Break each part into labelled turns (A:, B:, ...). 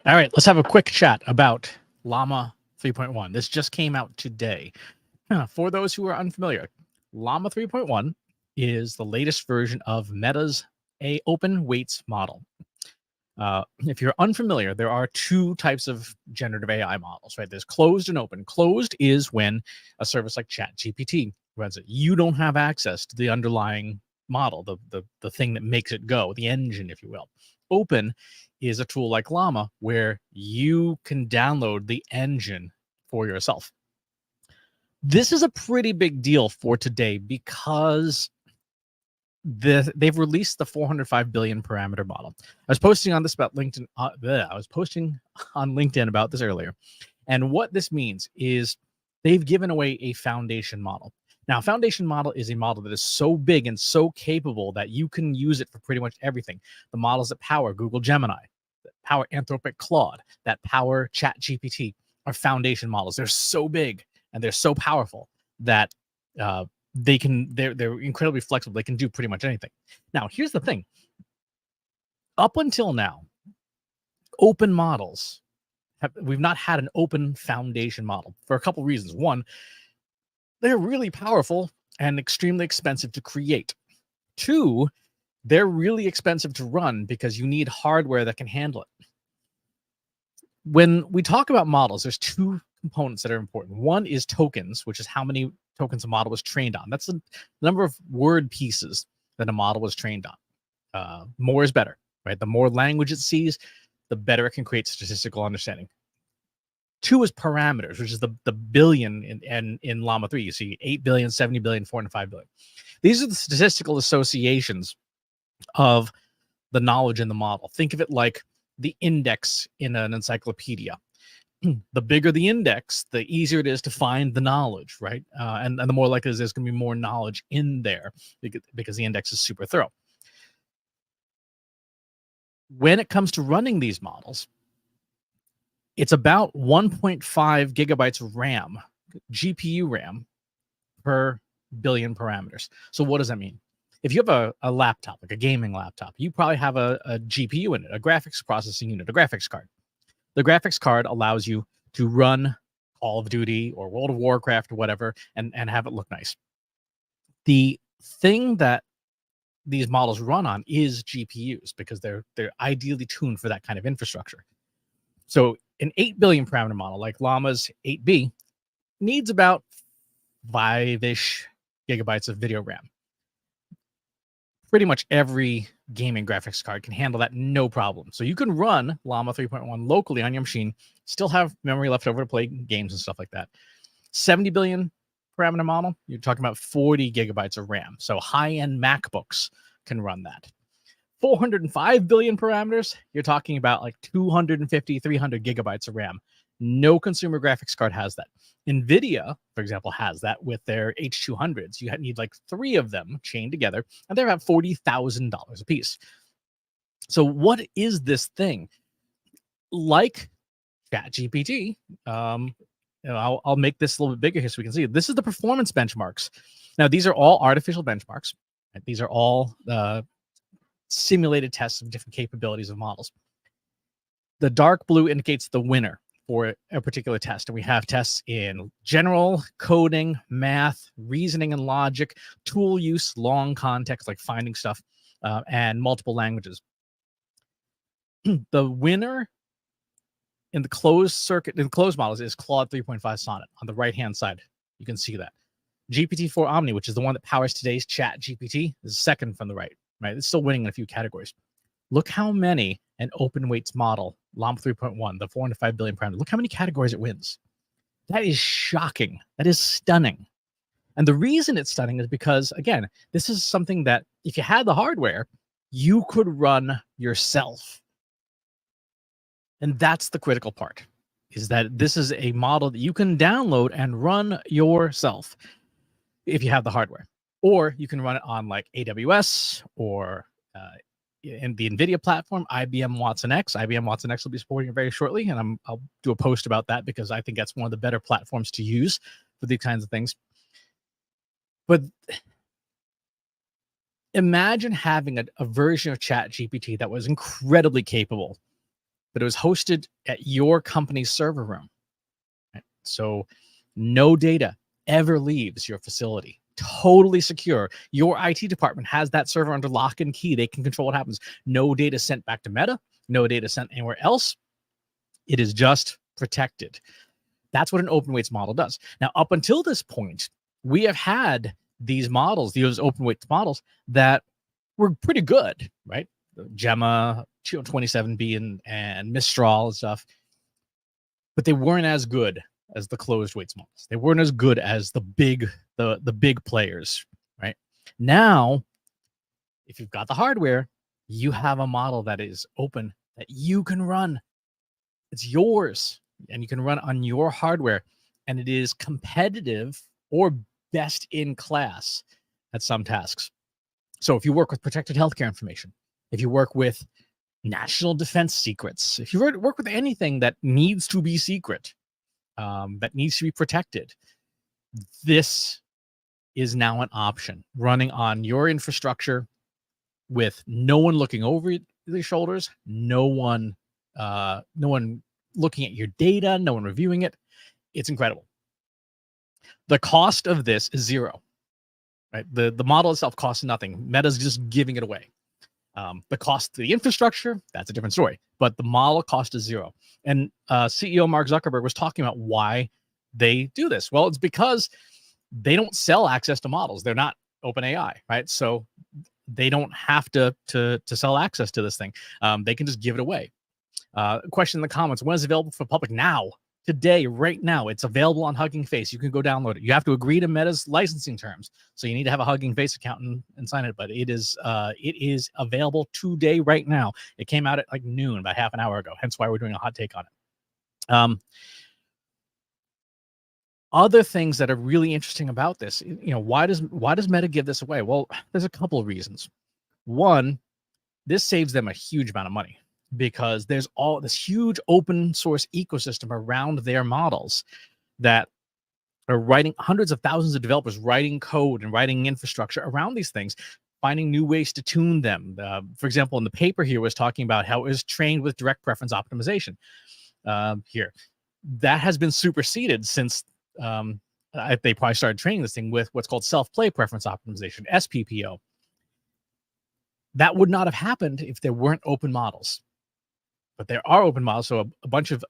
A: All right, let's have a quick chat about Llama 3.1. This just came out today. For those who are unfamiliar, Llama 3.1 is the latest version of Meta's open weights model. If you're unfamiliar, there are two types of generative AI models, right? There's closed and open. Closed is when a service like ChatGPT runs it. You don't have access to the underlying model, the thing that makes it go, the engine, if you will. Open is a tool like Llama where you can download the engine for yourself. This is a pretty big deal for today because they've released the 405 billion parameter model. I was posting on this about LinkedIn. I was posting on LinkedIn about this earlier, and what this means is they've given away a foundation model. Now, foundation model is a model that is so big and so capable that you can use it for pretty much everything. The models that power Google Gemini, that power Anthropic Claude, that power ChatGPT are foundation models. They're so big and they're so powerful that they're incredibly flexible. They can do pretty much anything. Now, here's the thing. Up until now, open models we've not had an open foundation model for a couple reasons. One, they're really powerful and extremely expensive to create. Two, they're really expensive to run because you need hardware that can handle it. When we talk about models, there's two components that are important. One is tokens, which is how many tokens a model was trained on. That's the number of word pieces that a model was trained on. More is better, right? The more language it sees, the better it can create statistical understanding. Two is parameters, which is the billion in Llama 3. You see 8 billion, 70 billion, 405 billion. These are the statistical associations of the knowledge in the model. Think of it like the index in an encyclopedia. The bigger the index, the easier it is to find the knowledge, right? And the more likely there's going to be more knowledge in there because the index is super thorough. When it comes to running these models, it's about 1.5 gigabytes of RAM, GPU RAM, per billion parameters. So what does that mean? If you have a laptop, like a gaming laptop, you probably have a GPU in it, a graphics processing unit, a graphics card. The graphics card allows you to run Call of Duty or World of Warcraft or whatever and have it look nice. The thing that these models run on is GPUs because they're ideally tuned for that kind of infrastructure. So an 8 billion parameter model like Llama's 8B needs about 5-ish gigabytes of video RAM. Pretty much every gaming graphics card can handle that no problem. So you can run Llama 3.1 locally on your machine, still have memory left over to play games and stuff like that. 70 billion parameter model, you're talking about 40 gigabytes of RAM. So high-end MacBooks can run that. 405 billion parameters, you're talking about like 250, 300 gigabytes of RAM. No consumer graphics card has that. NVIDIA, for example, has that with their H200s. You need like 3 of them chained together, and they're about $40,000 a piece. So what is this thing? Like ChatGPT, I'll make this a little bit bigger here so we can see. This is the performance benchmarks. Now, these are all artificial benchmarks. Right? These are all simulated tests of different capabilities of models. The dark blue indicates the winner for a particular test. And we have tests in general, coding, math, reasoning and logic, tool use, long context, like finding stuff, and multiple languages. The winner in the closed models is Claude 3.5 Sonnet on the right-hand side. You can see that. GPT-4 Omni, which is the one that powers today's ChatGPT, is second from the right. It's still winning in a few categories. Look how many an open weights model, Llama 3.1, the 405 billion parameter, look how many categories it wins. That is shocking. That is stunning. And the reason it's stunning is because, again, this is something that if you had the hardware, you could run yourself. And that's the critical part, is that this is a model that you can download and run yourself if you have the hardware. Or you can run it on like AWS or in the NVIDIA platform, IBM Watson X. IBM Watson X will be supporting it very shortly, and I'll do a post about that because I think that's one of the better platforms to use for these kinds of things. But imagine having a version of ChatGPT that was incredibly capable but it was hosted at your company's server room. Right? So no data ever leaves your facility. Totally secure. Your IT department has that server under lock and key. They can control what happens. No data sent back to Meta. No data sent anywhere else. It is just protected. That's what an open weights model does. Now, up until this point, we have had these models, these open weights models that were pretty good, right? Llama 27B and Mistral and stuff, but they weren't as good as the closed weights models. They weren't as good as the big players, right? Now, if you've got the hardware, you have a model that is open that you can run. It's yours, and you can run on your hardware, and it is competitive or best in class at some tasks. So if you work with protected healthcare information, if you work with national defense secrets, if you work with anything that needs to be secret, that needs to be protected, this is now an option running on your infrastructure with no one looking over their shoulders, no one looking at your data, no one reviewing it. It's incredible. The cost of this is zero, right? The model itself costs nothing. Meta's just giving it away. The cost to the infrastructure, that's a different story, but the model cost is zero. And CEO Mark Zuckerberg was talking about why they do this. Well, it's because they don't sell access to models. They're not OpenAI, right? So they don't have to sell access to this thing. They can just give it away. Question in the comments: when is it available for public? Now, today, right now. It's available on Hugging Face. You can go download it. You have to agree to Meta's licensing terms, so you need to have a Hugging Face account and sign it. But it is available today, right now. It came out at like noon, about half an hour ago. Hence why we're doing a hot take on it. Other things that are really interesting about this, why does Meta give this away? Well, there's a couple of reasons. One, this saves them a huge amount of money because there's all this huge open source ecosystem around their models that are writing hundreds of thousands of developers writing code and writing infrastructure around these things, finding new ways to tune them. For example, in the paper here was talking about how it was trained with direct preference optimization. Here, that has been superseded since they probably started training this thing with what's called self-play preference optimization, SPPO. That would not have happened if there weren't open models. But there are open models, so a bunch of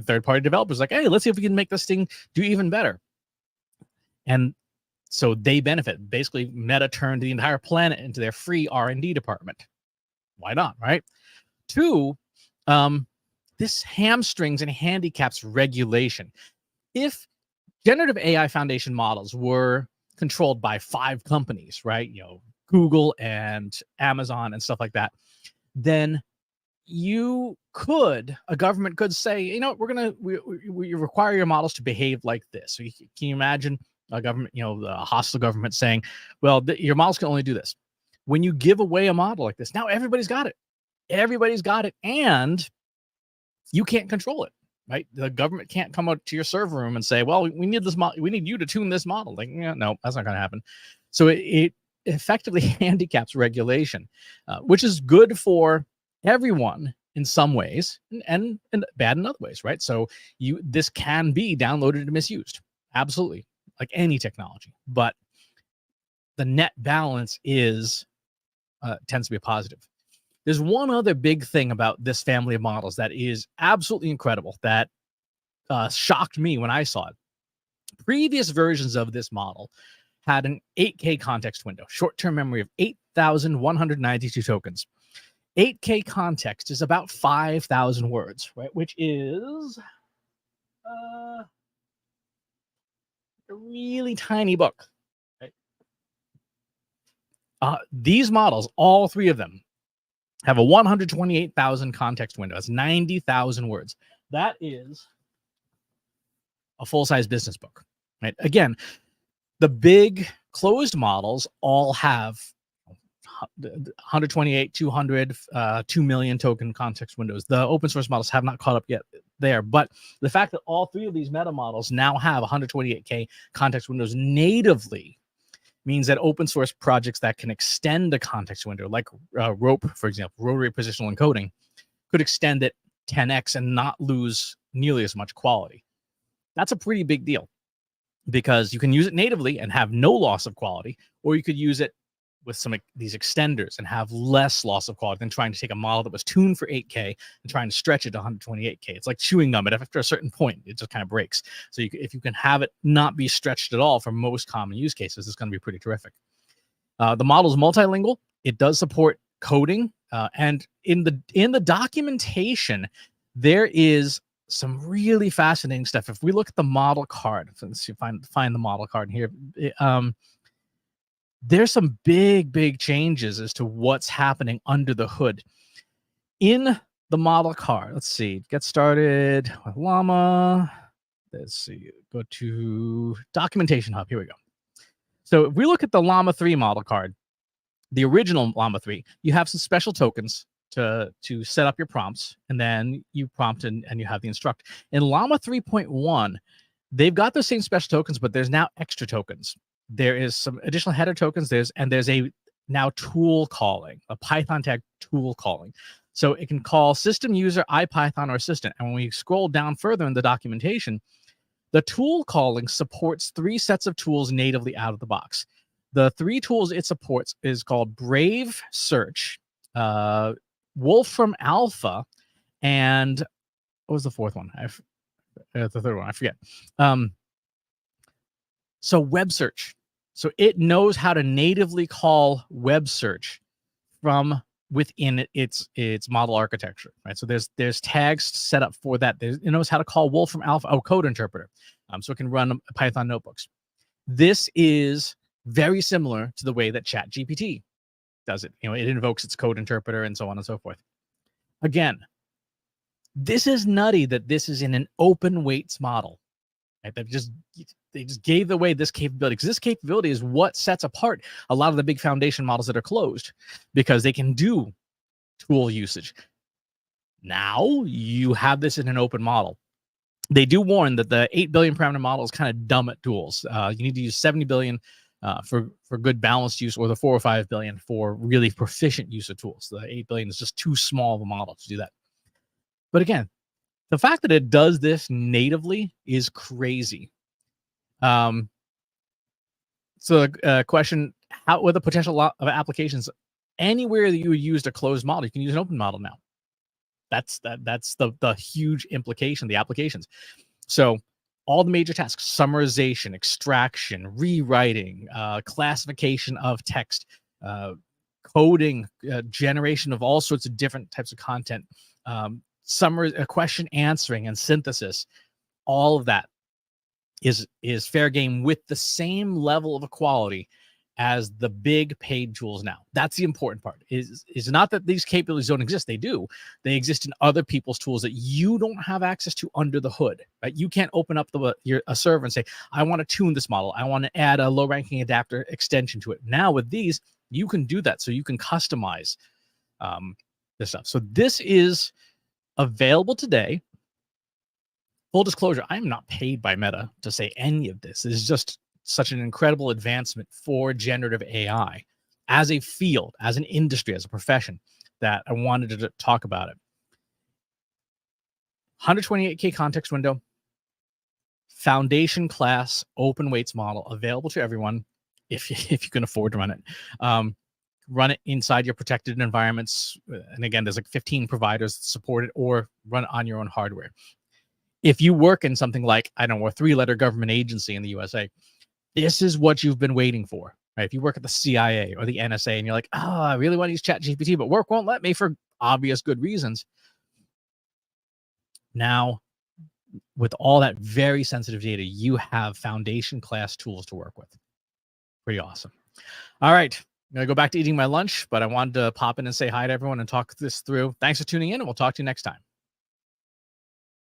A: third-party developers like, hey, let's see if we can make this thing do even better. And so they benefit. Basically, Meta turned the entire planet into their free R&D department. Why not, right? Two, this hamstrings and handicaps regulation. If generative AI foundation models were controlled by 5 companies, right? Google and Amazon and stuff like that, then a government could say, we require your models to behave like this. So can you imagine a government, the hostile government saying, well, your models can only do this. When you give away a model like this, now everybody's got it. And you can't control it, right? The government can't come out to your server room and say, well, we need this model. We need you to tune this model. Like, no, that's not going to happen. So it effectively handicaps regulation, which is good for everyone in some ways and bad in other ways, right? So this can be downloaded and misused, absolutely, like any technology. But the net balance tends to be a positive. There's one other big thing about this family of models that is absolutely incredible that shocked me when I saw it. Previous versions of this model had an 8K context window, short-term memory of 8,192 tokens. 8K context is about 5,000 words, right? Which is a really tiny book. Right? These models, all 3 of them, have a 128,000 context window. That's 90,000 words. That is a full-size business book, right? Again, the big closed models all have 128, 200, 2 million token context windows. The open source models have not caught up yet there. But the fact that all 3 of these meta models now have 128K context windows natively means that open source projects that can extend the context window, like ROPE, for example, rotary positional encoding, could extend it 10x and not lose nearly as much quality. That's a pretty big deal, because you can use it natively and have no loss of quality, or you could use it with some these extenders and have less loss of quality than trying to take a model that was tuned for 8K and trying to stretch it to 128K. It's like chewing gum, but after a certain point, it just kind of breaks. So if you can have it not be stretched at all for most common use cases, it's going to be pretty terrific. The model is multilingual. It does support coding, and in the documentation, there is some really fascinating stuff. If we look at the model card, let's see, find the model card here. There's some big changes as to what's happening under the hood in the model card. Let's see. Get started with Llama. Let's see. Go to Documentation Hub. Here we go. So if we look at the Llama 3 model card, the original Llama 3, you have some special tokens to set up your prompts, and then you prompt and you have the instruct. In Llama 3.1, they've got those same special tokens, but there's now extra tokens. There is some additional header tokens. There's a now tool calling, a Python tag tool calling. So it can call system user IPython or assistant. And when we scroll down further in the documentation, the tool calling supports 3 sets of tools natively out of the box. The 3 tools it supports is called Brave Search, Wolfram Alpha, and what was the 4th one? The 3rd one, I forget. So web search. So it knows how to natively call web search from within its model architecture, right? So there's tags set up for that. It knows how to call Wolfram Alpha, code interpreter, so it can run Python notebooks. This is very similar to the way that ChatGPT does it. It invokes its code interpreter and so on and so forth. Again, this is nutty that this is in an open weights model. Right? They just gave away this capability, because this capability is what sets apart a lot of the big foundation models that are closed, because they can do tool usage. Now you have this in an open model. They do warn that the 8 billion parameter model is kind of dumb at tools. You need to use 70 billion for good balanced use, or the 4 or 5 billion for really proficient use of tools. The 8 billion is just too small of a model to do that. But again, the fact that it does this natively is crazy. So the question, what are the potential of applications? Anywhere that you would use a closed model, you can use an open model now. That's the huge implication, the applications. So all the major tasks: summarization, extraction, rewriting, classification of text, coding, generation of all sorts of different types of content, question answering and synthesis, all of that is fair game with the same level of equality as the big paid tools now. That's the important part. Is not that these capabilities don't exist. They do. They exist in other people's tools that you don't have access to under the hood. Right? You can't open up a server and say, I want to tune this model. I want to add a low ranking adapter extension to it. Now with these, you can do that. So you can customize this stuff. So this is available today. Full disclosure, I am not paid by Meta to say any of this. This is just such an incredible advancement for generative AI as a field, as an industry, as a profession, that I wanted to talk about it. 128K context window, foundation class, open weights model, available to everyone if you can afford to run it. Run it inside your protected environments. And again, there's like 15 providers that support it, or run it on your own hardware. If you work in something like, I don't know, a 3-letter government agency in the USA, this is what you've been waiting for, right? If you work at the CIA or the NSA and you're like, I really want to use ChatGPT, but work won't let me for obvious good reasons. Now, with all that very sensitive data, you have foundation class tools to work with. Pretty awesome. All right. I'm going to go back to eating my lunch, but I wanted to pop in and say hi to everyone and talk this through. Thanks for tuning in, and we'll talk to you next time.